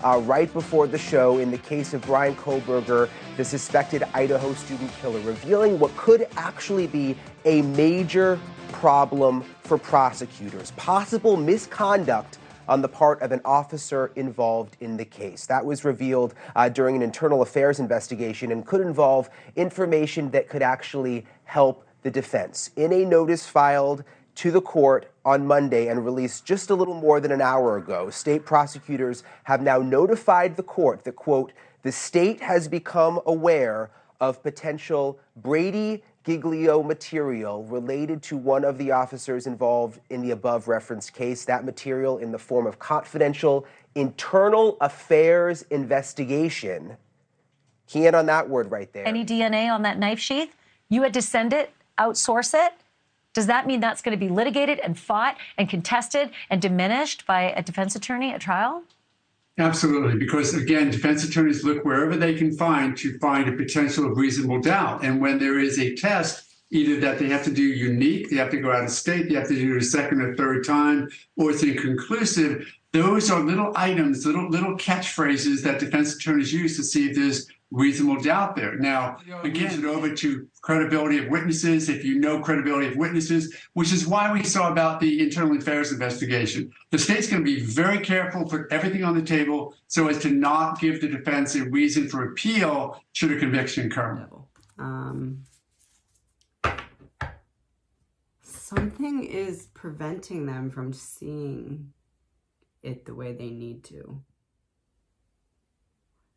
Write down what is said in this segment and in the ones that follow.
right before the show in the case of Brian Koberger, the suspected Idaho student killer, revealing what could actually be a major problem for prosecutors, possible misconduct on the part of an officer involved in the case. That was revealed during an internal affairs investigation and could involve information that could actually help the defense. In a notice filed to the court on Monday and released just a little more than an hour ago, state prosecutors have now notified the court that, quote, the state has become aware of potential Brady Giglio material related to one of the officers involved in the above referenced case. That material in the form of confidential internal affairs investigation. Key in on that word right there. Any DNA on that knife sheath? You had to send it, outsource it? Does that mean that's going to be litigated and fought and contested and diminished by a defense attorney at trial? Absolutely, because again, defense attorneys look wherever they can find to find a potential of reasonable doubt. And when there is a test, either that they have to do unique, they have to go out of state, they have to do it a second or third time, or it's inconclusive, those are little items, little catchphrases that defense attorneys use to see if there's reasonable doubt there. Now, again, it over to credibility of witnesses, if you know credibility of witnesses, which is why we saw about the internal affairs investigation. The state's going to be very careful, put everything on the table so as to not give the defense a reason for appeal should a conviction occur. Something is preventing them from seeing it the way they need to.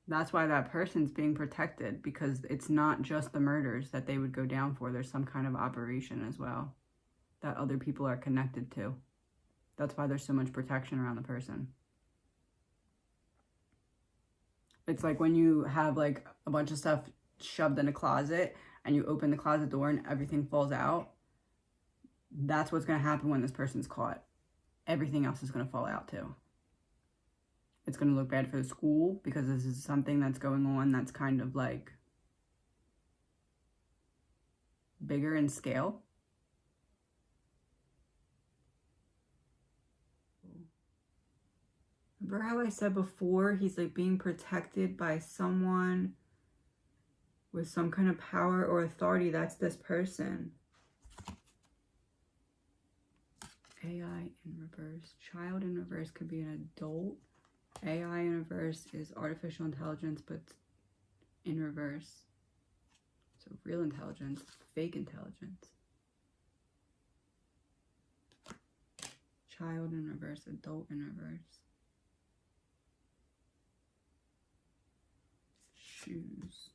That's why that person's being protected, because it's not just the murders that they would go down for. There's some kind of operation as well that other people are connected to. That's why there's so much protection around the person. It's like when you have like a bunch of stuff shoved in a closet and you open the closet door and everything falls out. That's what's going to happen when this person's caught. Everything else is going to fall out too. It's going to look bad for the school because this is something that's going on that's kind of like bigger in scale. Remember how I said before, he's like being protected by someone with some kind of power or authority? That's this person. AI in reverse. Child in reverse could be an adult. AI in reverse is artificial intelligence, but in reverse. So real intelligence, fake intelligence. Child in reverse, adult in reverse. Shoes.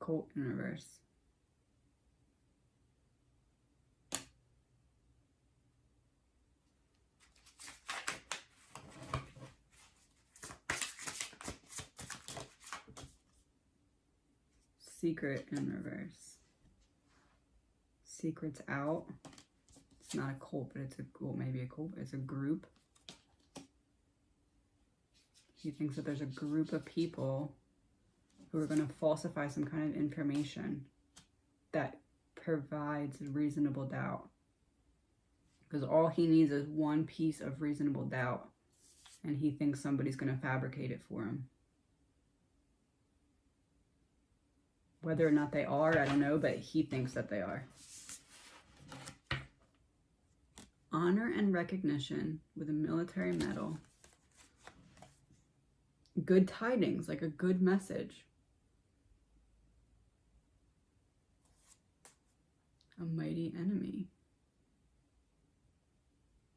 Colt in reverse. Secret in reverse. Secret's out. It's not a cult, but it's a, well, maybe a cult. It's a group. He thinks that there's a group of people who are going to falsify some kind of information that provides reasonable doubt. Because all he needs is one piece of reasonable doubt, and he thinks somebody's going to fabricate it for him. Whether or not they are, I don't know, but he thinks that they are. Honor and recognition with a military medal. Good tidings, like a good message. A mighty enemy.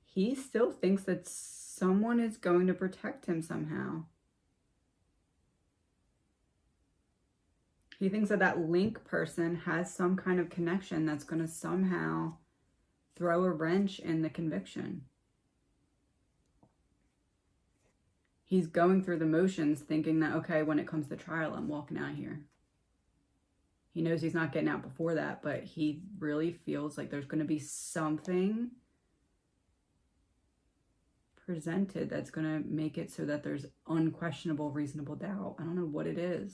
He still thinks that someone is going to protect him somehow. He thinks that that link person has some kind of connection that's going to somehow throw a wrench in the conviction. He's going through the motions thinking that, okay, when it comes to trial, I'm walking out here. He knows he's not getting out before that, but he really feels like there's going to be something presented that's going to make it so that there's unquestionable reasonable doubt. I don't know what it is.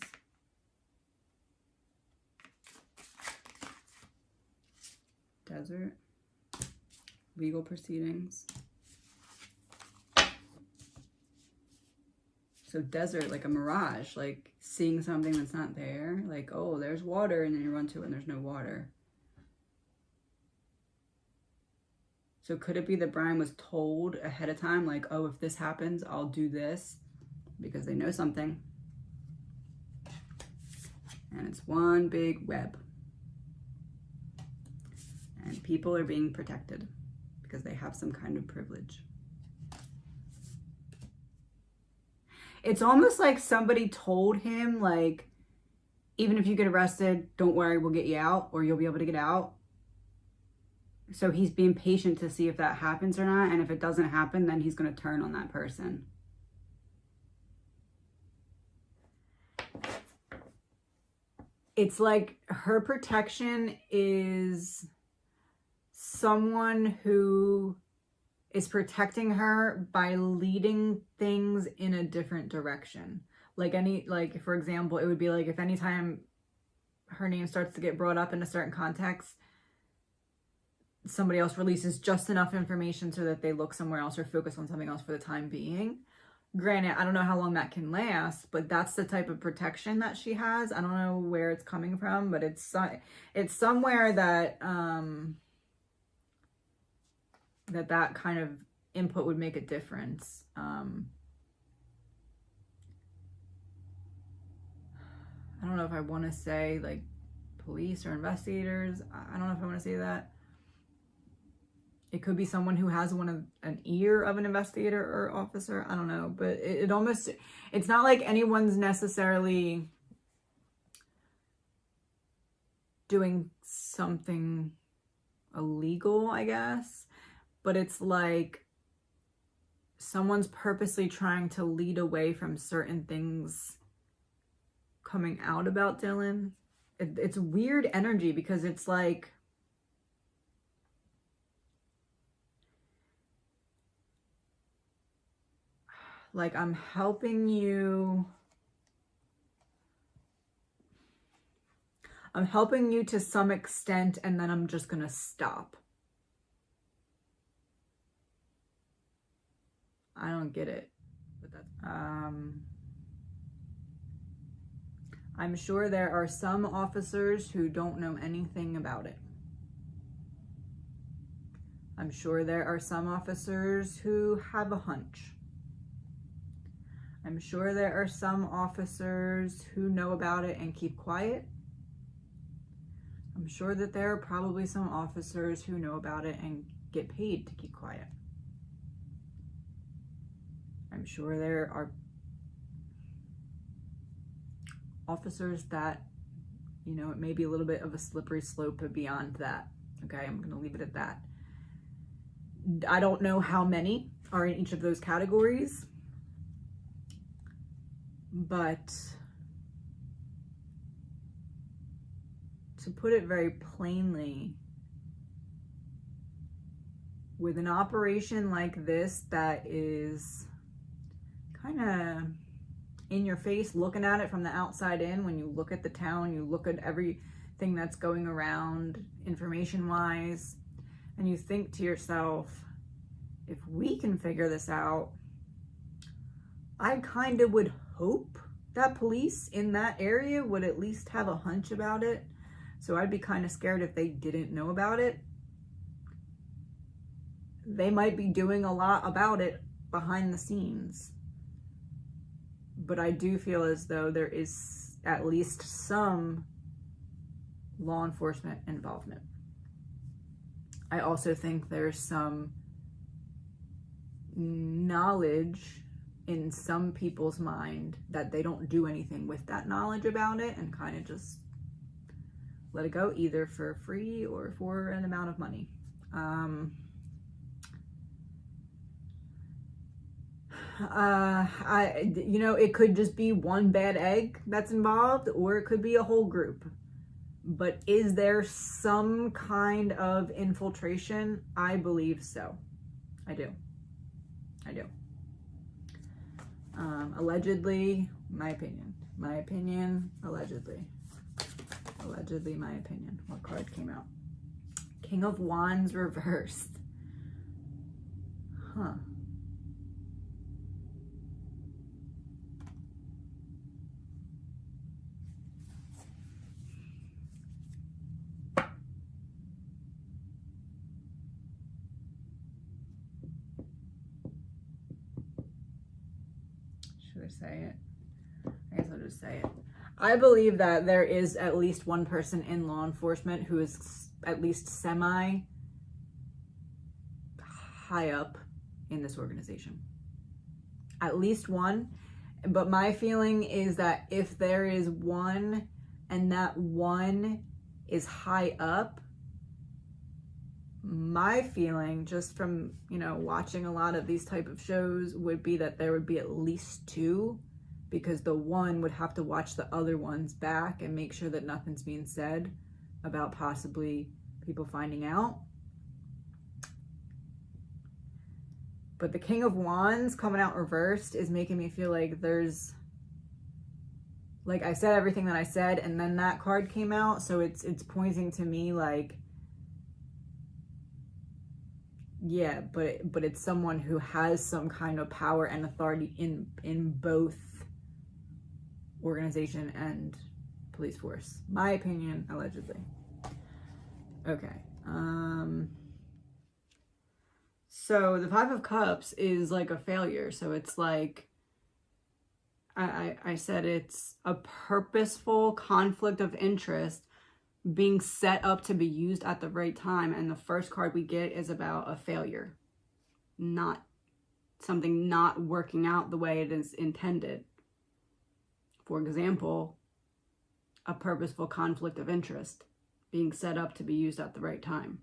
Desert. Legal proceedings. So desert, like a mirage, like seeing something that's not there. Like, oh, there's water, and then you run to it and there's no water. So could it be that Brian was told ahead of time, like, oh, if this happens, I'll do this, because they know something. And it's one big web. And people are being protected because they have some kind of privilege. It's almost like somebody told him, like, even if you get arrested, don't worry, we'll get you out, or you'll be able to get out. So he's being patient to see if that happens or not. And if it doesn't happen, then he's going to turn on that person. It's like her protection is someone who is protecting her by leading things in a different direction. Like for example, it would be like if anytime her name starts to get brought up in a certain context, somebody else releases just enough information so that they look somewhere else or focus on something else for the time being. Granted, I don't know how long that can last, but that's the type of protection that she has. I don't know where it's coming from, but it's somewhere that that kind of input would make a difference. I don't know if I want to say like police or investigators. I don't know if I want to say that. It could be someone who has an ear of an investigator or officer. I don't know, but it almost, it's not like anyone's necessarily doing something illegal, I guess. But it's like someone's purposely trying to lead away from certain things coming out about Dylan. It's weird energy because it's like I'm helping you. I'm helping you to some extent, and then I'm just going to stop. I don't get it, but that's, I'm sure there are some officers who don't know anything about it. I'm sure there are some officers who have a hunch. I'm sure there are some officers who know about it and keep quiet. I'm sure that there are probably some officers who know about it and get paid to keep quiet. I'm sure there are officers that, you know, it may be a little bit of a slippery slope, but beyond that. Okay, I'm going to leave it at that. I don't know how many are in each of those categories, but to put it very plainly, with an operation like this that is kind of in your face, looking at it from the outside in, when you look at the town, you look at everything that's going around information-wise, and you think to yourself, if we can figure this out, I kind of would hope that police in that area would at least have a hunch about it. So I'd be kind of scared if they didn't know about it. They might be doing a lot about it behind the scenes. But I do feel as though there is at least some law enforcement involvement. I also think there's some knowledge in some people's mind that they don't do anything with that knowledge about it and kind of just let it go, either for free or for an amount of money. You know, it could just be one bad egg that's involved, or it could be a whole group. But is there some kind of infiltration? I believe so. I do. I do. Allegedly, my opinion. My opinion, allegedly. Allegedly, my opinion. What card came out? King of Wands reversed. Huh. Should I say it? I guess I'll just say it. I believe that there is at least one person in law enforcement who is at least semi high up in this organization. At least one. But my feeling is that if there is one and that one is high up, my feeling just from, you know, watching a lot of these type of shows would be that there would be at least two, because the one would have to watch the other one's back and make sure that nothing's being said about possibly people finding out. But the King of Wands coming out reversed is making me feel like there's, like I said everything that I said, and then that card came out, so it's pointing to me like, yeah, but it's someone who has some kind of power and authority in both organization and police force. My opinion, allegedly. Okay. So the Five of Cups is like a failure. So it's like, I said it's a purposeful conflict of interest being set up to be used at the right time. And the first card we get is about a failure. Not something not working out the way it is intended. For example, a purposeful conflict of interest being set up to be used at the right time.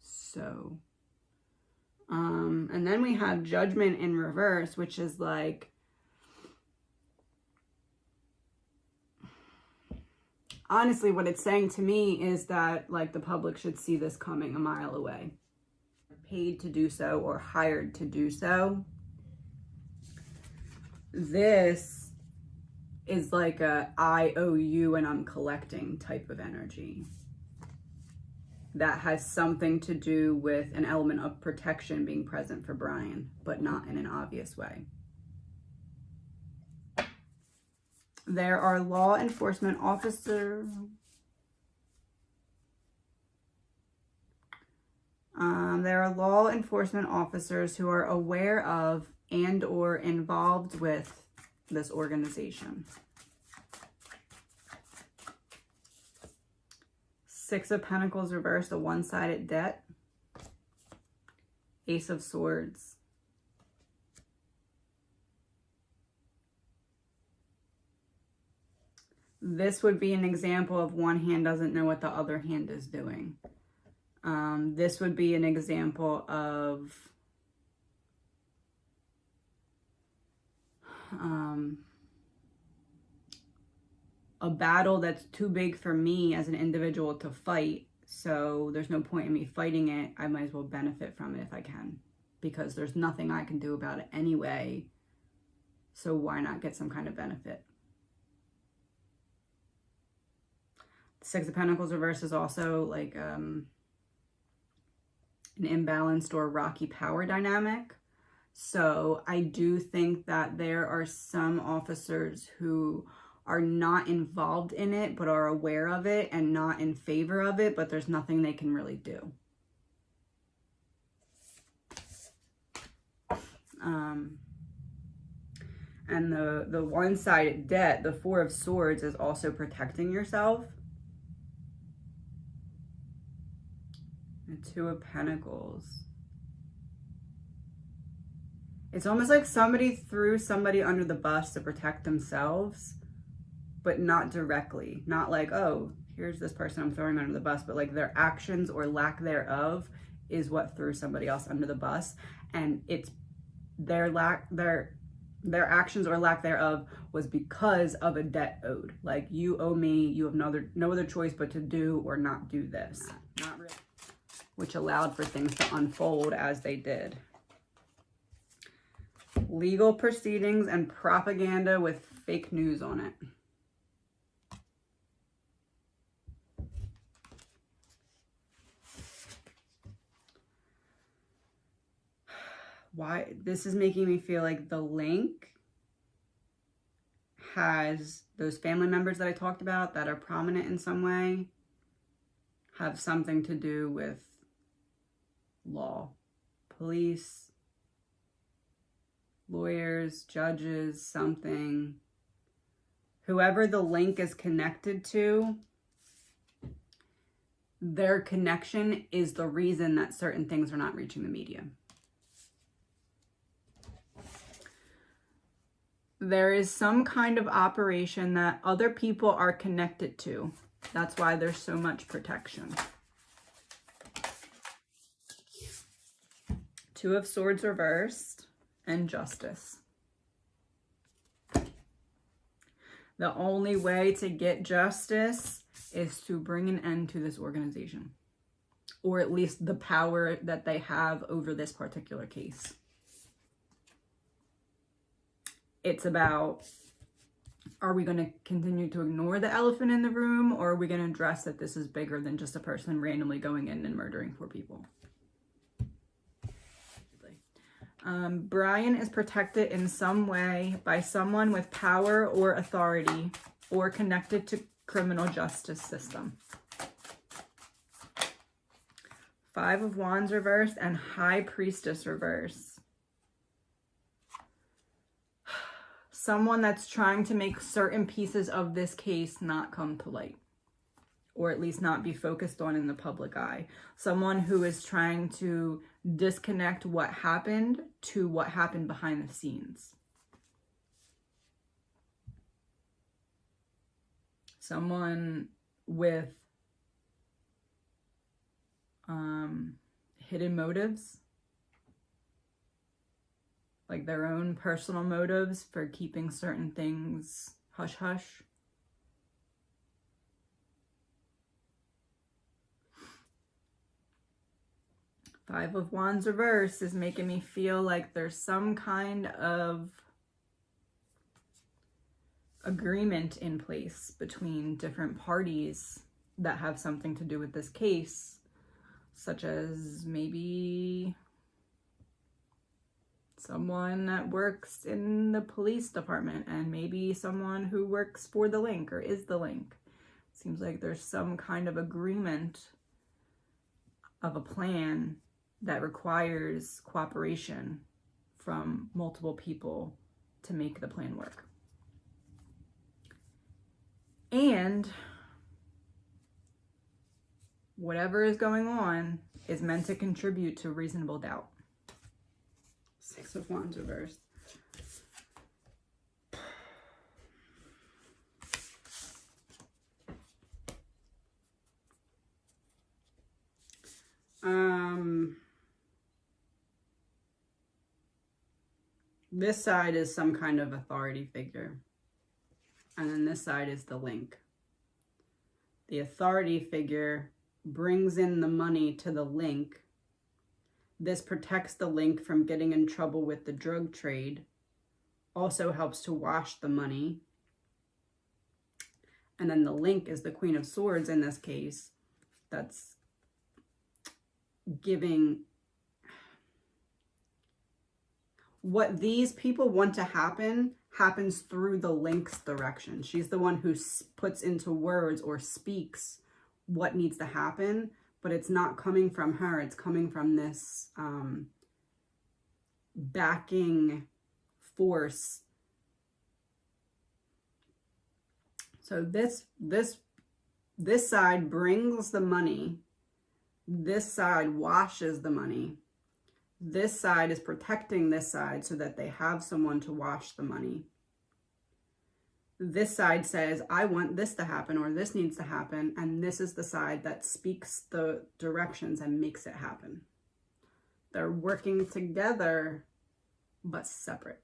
So, and then we have Judgment in reverse, which is like, honestly, what it's saying to me is that like the public should see this coming a mile away. Paid to do so or hired to do so. This is like a I owe you and I'm collecting type of energy. That has something to do with an element of protection being present for Brian, but not in an obvious way. There are law enforcement officers. There are law enforcement officers who are aware of and or involved with this organization. Six of Pentacles reversed, a one-sided debt. Ace of Swords. This would be an example of one hand doesn't know what the other hand is doing. This would be an example of a battle that's too big for me as an individual to fight, so there's no point in me fighting it. I might as well benefit from it if I can, because there's nothing I can do about it anyway, so why not get some kind of benefit? Six of Pentacles reverse is also like an imbalanced or rocky power dynamic. So I do think that there are some officers who are not involved in it, but are aware of it and not in favor of it, but there's nothing they can really do. And the one-sided debt, the Four of Swords, is also protecting yourself. The Two of Pentacles. It's almost like somebody threw somebody under the bus to protect themselves, but not directly. Not like, oh, here's this person I'm throwing under the bus, but like their actions or lack thereof is what threw somebody else under the bus. And it's their actions or lack thereof was because of a debt owed. Like, you owe me, you have no other choice but to do or not do this. Not really. Which allowed for things to unfold as they did. Legal proceedings and propaganda with fake news on it. Why? This is making me feel like the link has those family members that I talked about that are prominent in some way have something to do with law, police, lawyers, judges, something. Whoever the link is connected to, their connection is the reason that certain things are not reaching the media. There is some kind of operation that other people are connected to. That's why there's so much protection. Two of Swords reversed and Justice. The only way to get justice is to bring an end to this organization, or at least the power that they have over this particular case. It's about, are we going to continue to ignore the elephant in the room, or are we going to address that this is bigger than just a person randomly going in and murdering 4 people? Brian is protected in some way by someone with power or authority or connected to criminal justice system. 5 of Wands reversed and High Priestess reversed. Someone that's trying to make certain pieces of this case not come to light, or at least not be focused on in the public eye. Someone who is trying to disconnect what happened to what happened behind the scenes. Someone with hidden motives, like their own personal motives for keeping certain things hush-hush. Five of Wands reverse is making me feel like there's some kind of agreement in place between different parties that have something to do with this case, such as maybe someone that works in the police department and maybe someone who works for the link or is the link. Seems like there's some kind of agreement of a plan that requires cooperation from multiple people to make the plan work. And whatever is going on is meant to contribute to reasonable doubt. 6 of Wands reversed. This side is some kind of authority figure. And then this side is the link. The authority figure brings in the money to the link. This protects the link from getting in trouble with the drug trade. Also helps to wash the money. And then the link is the Queen of Swords in this case. That's giving what these people want to happen happens through the link's direction. She's the one who puts into words or speaks what needs to happen, but it's not coming from her. It's coming from this backing force. So this side brings the money. This side washes the money. This side is protecting this side so that they have someone to wash the money. This side says, I want this to happen or this needs to happen. And this is the side that speaks the directions and makes it happen. They're working together, but separate.